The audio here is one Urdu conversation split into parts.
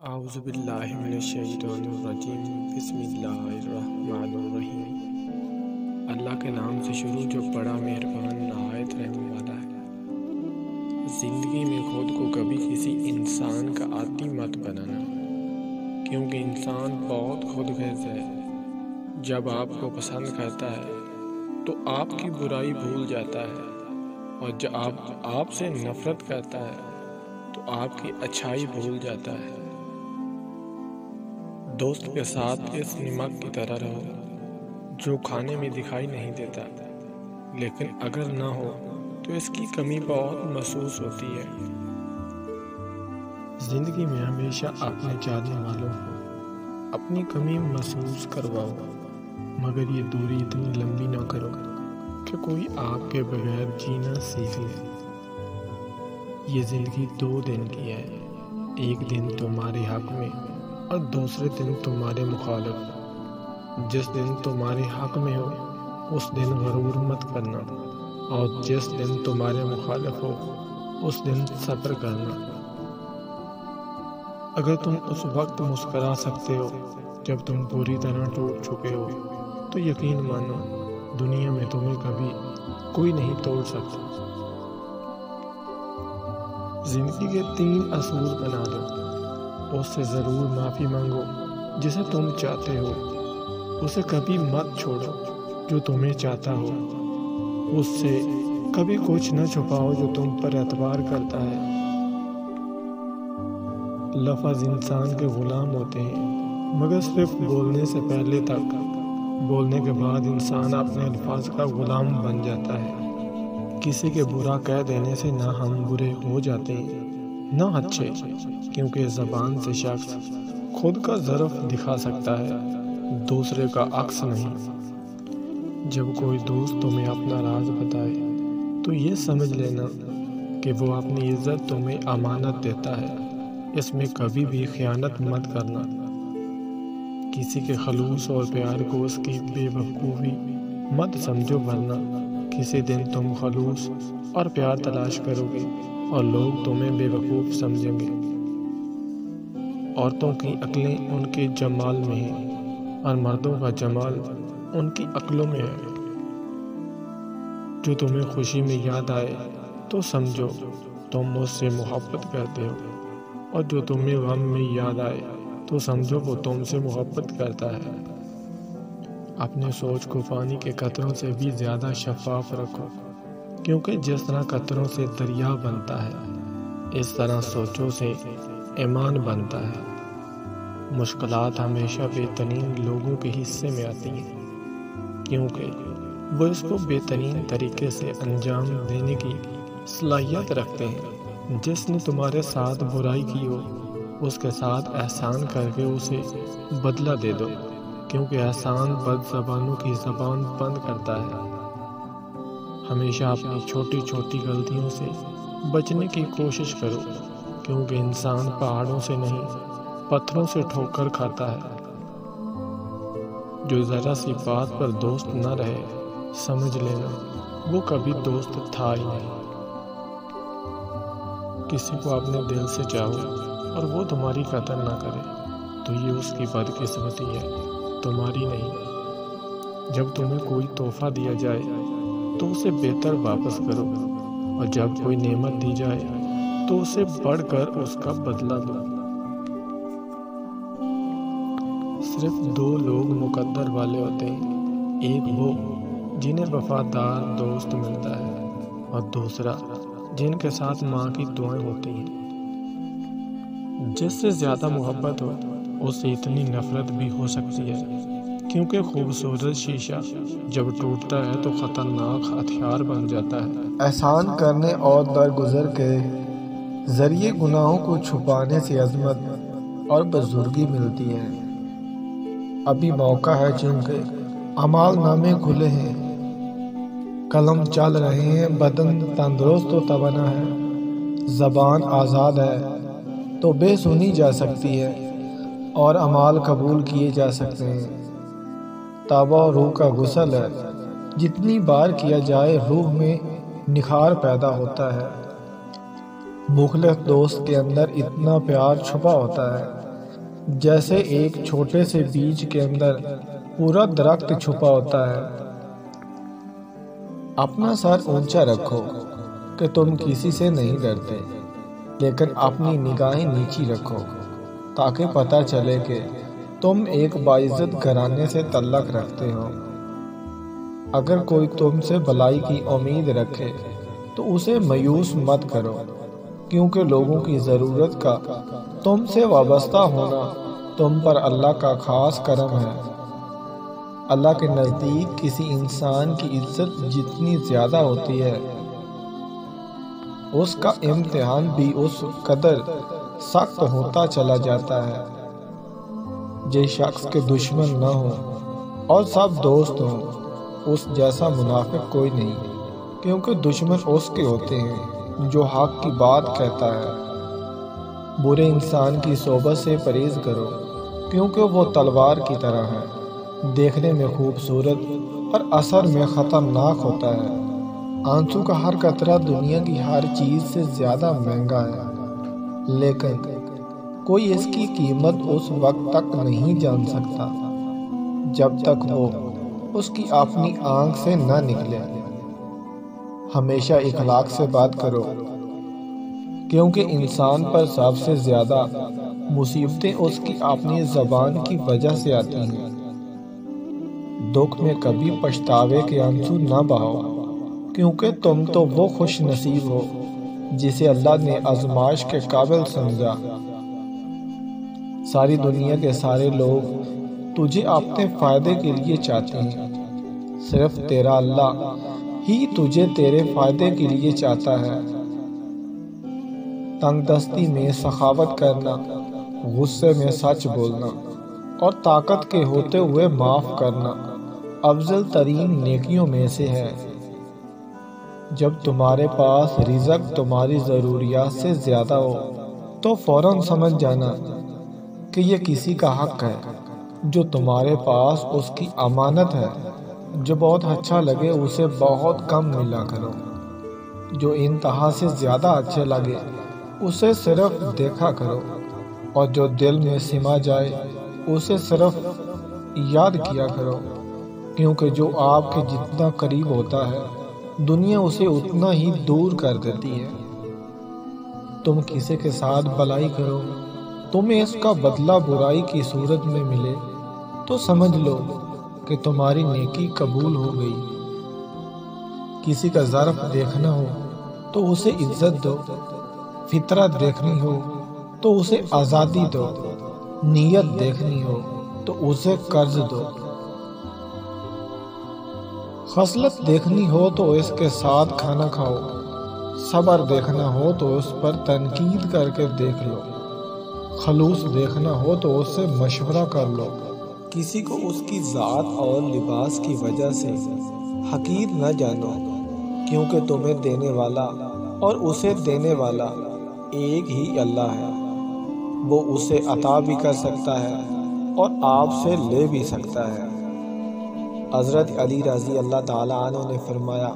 اعوذ باللہ من الشیطان الرجیم بسم اللہ الرحمن الرحیم۔ اللہ کے نام سے شروع جو بڑا مہربان نہایت رحم والا ہے۔ زندگی میں خود کو کبھی کسی انسان کا عادی مت بنانا، کیونکہ انسان بہت خود غرض ہے۔ جب آپ کو پسند کرتا ہے تو آپ کی برائی بھول جاتا ہے، اور جب آپ سے نفرت کرتا ہے تو آپ کی اچھائی بھول جاتا ہے۔ دوست کے ساتھ اس نمک کی طرح رہو جو کھانے میں دکھائی نہیں دیتا، لیکن اگر نہ ہو تو اس کی کمی بہت محسوس ہوتی ہے۔ زندگی میں ہمیشہ اپنے چاہنے والوں کو اپنی کمی محسوس کرواؤ، مگر یہ دوری اتنی لمبی نہ کرو کہ کوئی آپ کے بغیر جینا سیکھ لے۔ یہ زندگی 2 دن کی ہے، ایک دن تمہارے حق میں اور دوسرے دن تمہارے مخالف۔ جس دن تمہارے حق میں ہو اس دن غرور مت کرنا، اور جس دن تمہارے مخالف ہو اس دن صبر کرنا۔ اگر تم اس وقت مسکرا سکتے ہو جب تم پوری طرح ٹوٹ چکے ہو، تو یقین مانو دنیا میں تمہیں کبھی کوئی نہیں توڑ سکتا۔ زندگی کے 3 اصول بنا دو۔ اس سے ضرور معافی مانگو جسے تم چاہتے ہو، اسے کبھی مت چھوڑو جو تمہیں چاہتا ہو، اس سے کبھی کچھ نہ چھپاؤ جو تم پر اعتبار کرتا ہے۔ لفظ انسان کے غلام ہوتے ہیں، مگر صرف بولنے سے پہلے تک۔ بولنے کے بعد انسان اپنے الفاظ کا غلام بن جاتا ہے۔ کسی کے برا کہہ دینے سے نہ ہم برے ہو جاتے ہیں نہ اچھے، کیونکہ زبان سے شخص خود کا ظرف دکھا سکتا ہے، دوسرے کا عکس نہیں۔ جب کوئی دوست تمہیں اپنا راز بتائے تو یہ سمجھ لینا کہ وہ اپنی عزت تمہیں امانت دیتا ہے، اس میں کبھی بھی خیانت مت کرنا۔ کسی کے خلوص اور پیار کو اس کی بے وقوفی مت سمجھو، ورنہ کسی دن تم خلوص اور پیار تلاش کرو گے اور لوگ تمہیں بے وقوف سمجھیں گے۔ عورتوں کی عقلیں ان کے جمال میں ہیں، اور مردوں کا جمال ان کی عقلوں میں ہے۔ جو تمہیں خوشی میں یاد آئے تو سمجھو تم مجھ سے محبت کرتے ہو، اور جو تمہیں غم میں یاد آئے تو سمجھو وہ تم سے محبت کرتا ہے۔ اپنے سوچ کو پانی کے قطروں سے بھی زیادہ شفاف رکھو، کیونکہ جس طرح قطروں سے دریا بنتا ہے اس طرح سوچوں سے ایمان بنتا ہے۔ مشکلات ہمیشہ بہترین لوگوں کے حصے میں آتی ہیں، کیونکہ وہ اس کو بہترین طریقے سے انجام دینے کی صلاحیت رکھتے ہیں۔ جس نے تمہارے ساتھ برائی کی ہو اس کے ساتھ احسان کر کے اسے بدلہ دے دو، کیونکہ احسان بد زبانوں کی زبان بند کرتا ہے۔ ہمیشہ اپنی چھوٹی چھوٹی غلطیوں سے بچنے کی کوشش کرو، کیونکہ انسان پہاڑوں سے نہیں پتھروں سے ٹھوکر کھاتا ہے۔ جو ذرا سی بات پر دوست نہ رہے سمجھ لینا وہ کبھی دوست تھا ہی نہیں۔ کسی کو اپنے دل سے چاہو اور وہ تمہاری قدر نہ کرے تو یہ اس کی بدقسمتی ہے، تمہاری نہیں۔ جب تمہیں کوئی تحفہ دیا جائے تو اسے بہتر واپس کرو، اور جب کوئی نعمت دی جائے تو اسے بڑھ کر اس کا بدلہ دو۔ صرف 2 لوگ مقدر والے ہوتے ہیں، ایک وہ جنہیں وفادار دوست ملتا ہے، اور دوسرا جن کے ساتھ ماں کی دعائیں ہوتی ہیں۔ جس سے زیادہ محبت ہو اس سے اتنی نفرت بھی ہو سکتی ہے، کیونکہ خوبصورت شیشہ جب ٹوٹتا ہے تو خطرناک ہتھیار بن جاتا ہے۔ احسان کرنے اور درگزر کے ذریعے گناہوں کو چھپانے سے عظمت اور بزرگی ملتی ہے۔ ابھی موقع ہے چونکہ اعمال نامے کھلے ہیں، قلم چل رہے ہیں، بدن تندرست و توانا ہے، زبان آزاد ہے تو بے سنی جا سکتی ہے، اور اعمال قبول کیے جا سکتے ہیں۔ توبہ روح کا غسل ہے، جتنی بار کیا جائے روح میں نکھار پیدا ہوتا ہے۔ مخلص دوست کے اندر اتنا پیار چھپا ہوتا ہے جیسے ایک چھوٹے سے بیج کے اندر پورا درخت چھپا ہوتا ہے۔ اپنا سر اونچا رکھو کہ تم کسی سے نہیں ڈرتے، لیکن اپنی نگاہیں نیچی رکھو تاکہ پتہ چلے کہ تم ایک باعزت گھرانے سے تعلق رکھتے ہو۔ اگر کوئی تم سے بھلائی کی امید رکھے تو اسے مایوس مت کرو، کیونکہ لوگوں کی ضرورت کا تم سے وابستہ ہونا تم پر اللہ کا خاص کرم ہے۔ اللہ کے نزدیک کسی انسان کی عزت جتنی زیادہ ہوتی ہے، اس کا امتحان بھی اس قدر سخت ہوتا چلا جاتا ہے۔ جس شخص کے دشمن نہ ہو اور سب دوست ہوں، اس جیسا منافق کوئی نہیں، کیونکہ دشمن اس کے ہوتے ہیں جو حق کی بات کہتا ہے۔ برے انسان کی صحبت سے پرہیز کرو، کیونکہ وہ تلوار کی طرح ہے، دیکھنے میں خوبصورت اور اثر میں خطرناک ہوتا ہے۔ آنسو کا ہر قطرہ دنیا کی ہر چیز سے زیادہ مہنگا ہے، لیکن کوئی اس کی قیمت اس وقت تک نہیں جان سکتا جب تک وہ اس کی اپنی آنکھ سے نہ نکلے۔ ہمیشہ اخلاق سے بات کرو، کیونکہ انسان پر سب سے زیادہ مصیبتیں اس کی اپنی زبان کی وجہ سے آتی ہیں۔ دکھ میں کبھی پچھتاوے کے آنسو نہ بہاؤ، کیونکہ تم تو وہ خوش نصیب ہو جسے اللہ نے آزمائش کے قابل سمجھا۔ ساری دنیا کے سارے لوگ تجھے اپنے فائدے کے لیے چاہتے ہیں، صرف تیرا اللہ ہی تجھے تیرے فائدے کے لیے چاہتا ہے۔ تنگ دستی میں سخاوت کرنا، غصے میں سچ بولنا اور طاقت کے ہوتے ہوئے معاف کرنا افضل ترین نیکیوں میں سے ہے۔ جب تمہارے پاس رزق تمہاری ضروریات سے زیادہ ہو تو فوراً سمجھ جانا کہ یہ کسی کا حق ہے جو تمہارے پاس اس کی امانت ہے۔ جو بہت اچھا لگے اسے بہت کم ملا کرو، جو انتہا سے زیادہ اچھے لگے اسے صرف دیکھا کرو، اور جو دل میں سما جائے اسے صرف یاد کیا کرو، کیونکہ جو آپ کے جتنا قریب ہوتا ہے دنیا اسے اتنا ہی دور کر دیتی ہے۔ تم کسی کے ساتھ بھلائی کرو، تمہیں اس کا بدلہ برائی کی صورت میں ملے تو سمجھ لو کہ تمہاری نیکی قبول ہو گئی۔ کسی کا ظرف دیکھنا ہو تو اسے عزت دو، فطرت دیکھنی ہو تو اسے آزادی دو، نیت دیکھنی ہو تو اسے قرض دو، خصلت دیکھنی ہو تو اس کے ساتھ کھانا کھاؤ، صبر دیکھنا ہو تو اس پر تنقید کر کے دیکھ لو، خلوص دیکھنا ہو تو اس سے مشورہ کر لو۔ کسی کو اس کی ذات اور لباس کی وجہ سے حقیر نہ جانو، کیونکہ تمہیں دینے والا اور اسے دینے والا ایک ہی اللہ ہے۔ وہ اسے عطا بھی کر سکتا ہے اور آپ سے لے بھی سکتا ہے۔ حضرت علی رضی اللہ تعالیٰ عنہ نے فرمایا،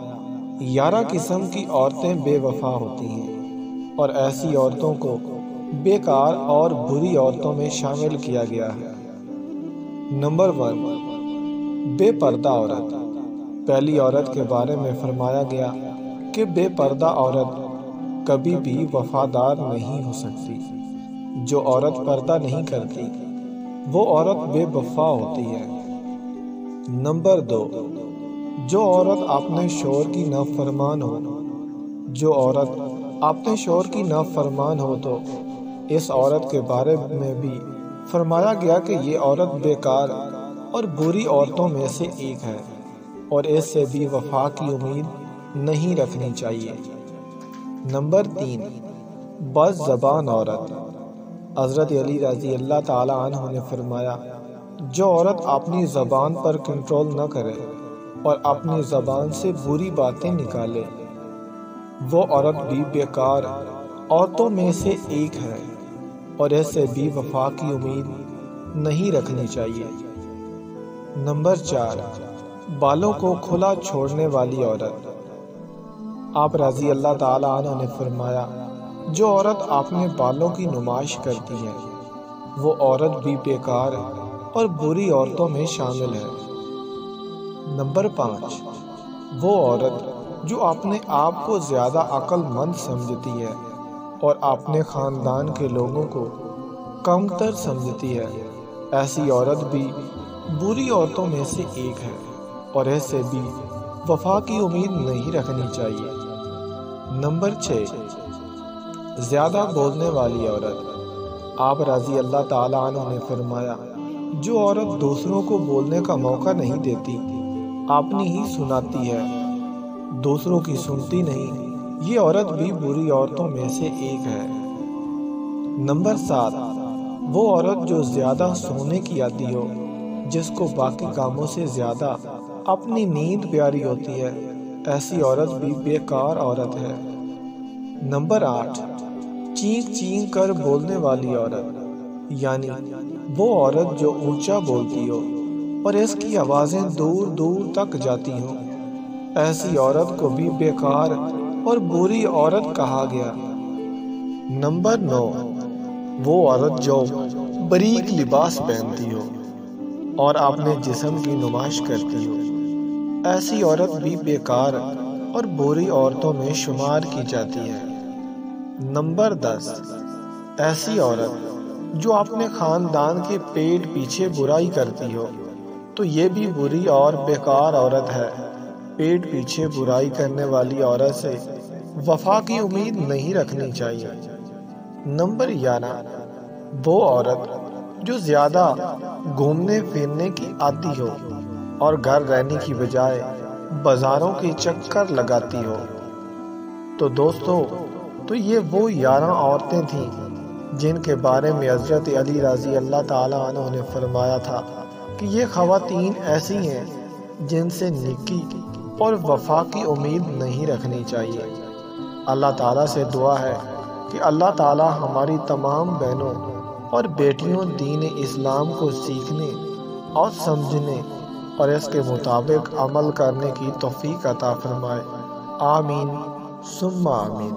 11 قسم کی عورتیں بے وفا ہوتی ہیں، اور ایسی عورتوں کو بیکار اور بری عورتوں میں شامل کیا گیا ہے۔ نمبر 1، بے پردہ عورت۔ پہلی عورت کے بارے میں فرمایا گیا کہ بے پردہ عورت کبھی بھی وفادار نہیں ہو سکتی۔ جو عورت پردہ نہیں کرتی وہ عورت بے وفا ہوتی ہے۔ نمبر 2، جو عورت اپنے شوہر کی نافرمان ہو۔ جو عورت اپنے شوہر کی نافرمان ہو تو اس عورت کے بارے میں بھی فرمایا گیا کہ یہ عورت بیکار اور بری عورتوں میں سے ایک ہے، اور اس سے بھی وفا کی امید نہیں رکھنی چاہیے۔ نمبر 3، بد زبان عورت۔ حضرت علی رضی اللہ تعالیٰ عنہ نے فرمایا، جو عورت اپنی زبان پر کنٹرول نہ کرے اور اپنی زبان سے بری باتیں نکالے، وہ عورت بھی بیکار عورتوں میں سے ایک ہے، اور اس سے بھی وفا کی امید نہیں رکھنی چاہیے۔ نمبر 4، بالوں کو کھلا چھوڑنے والی عورت۔ آپ رضی اللہ تعالیٰ عنہ نے فرمایا، جو عورت اپنے بالوں کی نمائش کرتی ہے وہ عورت بھی بیکار اور بری عورتوں میں شامل ہے۔ نمبر 5، وہ عورت جو اپنے آپ کو زیادہ عقل مند سمجھتی ہے اور اپنے خاندان کے لوگوں کو کمتر سمجھتی ہے، ایسی عورت بھی بری عورتوں میں سے ایک ہے اور ایسے بھی وفا کی امید نہیں رکھنی چاہیے۔ نمبر 6، زیادہ بولنے والی عورت۔ آپ رضی اللہ تعالیٰ عنہ نے فرمایا، جو عورت دوسروں کو بولنے کا موقع نہیں دیتی، اپنی ہی سناتی ہے، دوسروں کی سنتی نہیں، یہ عورت بھی بری عورتوں میں سے ایک ہے۔ نمبر 7، وہ عورت جو زیادہ سونے کی عادی ہو، جس کو باقی کاموں سے زیادہ اپنی نیند پیاری ہوتی ہے، ایسی عورت بھی بیکار عورت ہے۔ نمبر 8، چینک چینک کر بولنے والی عورت، یعنی وہ عورت جو اونچا بولتی ہو اور اس کی آوازیں دور دور تک جاتی ہوں، ایسی عورت کو بھی بیکار اور بری عورت کہا گیا۔ نمبر 9، وہ عورت جو باریک لباس پہنتی ہو اور اپنے جسم کی نمائش کرتی ہو، ایسی عورت بھی بیکار اور بری عورتوں میں شمار کی جاتی ہے۔ نمبر 10، ایسی عورت جو اپنے خاندان کے پیٹ پیچھے برائی کرتی ہو، تو یہ بھی بری اور بیکار عورت ہے۔ پیٹ پیچھے برائی کرنے والی عورت سے وفا کی امید نہیں رکھنی چاہیے۔ نمبر 11، وہ عورت جو زیادہ گھومنے پھرنے کی عادی ہو اور گھر رہنے کی بجائے بازاروں کے چکر لگاتی ہو۔ تو دوستو، تو یہ وہ 11 عورتیں تھیں جن کے بارے میں حضرت علی رضی اللہ تعالیٰ عنہ نے فرمایا تھا کہ یہ خواتین ایسی ہیں جن سے نیکی اور وفا کی امید نہیں رکھنی چاہیے۔ اللہ تعالیٰ سے دعا ہے کہ اللہ تعالیٰ ہماری تمام بہنوں اور بیٹیوں دین اسلام کو سیکھنے اور سمجھنے اور اس کے مطابق عمل کرنے کی توفیق عطا فرمائے۔ آمین ثم آمین۔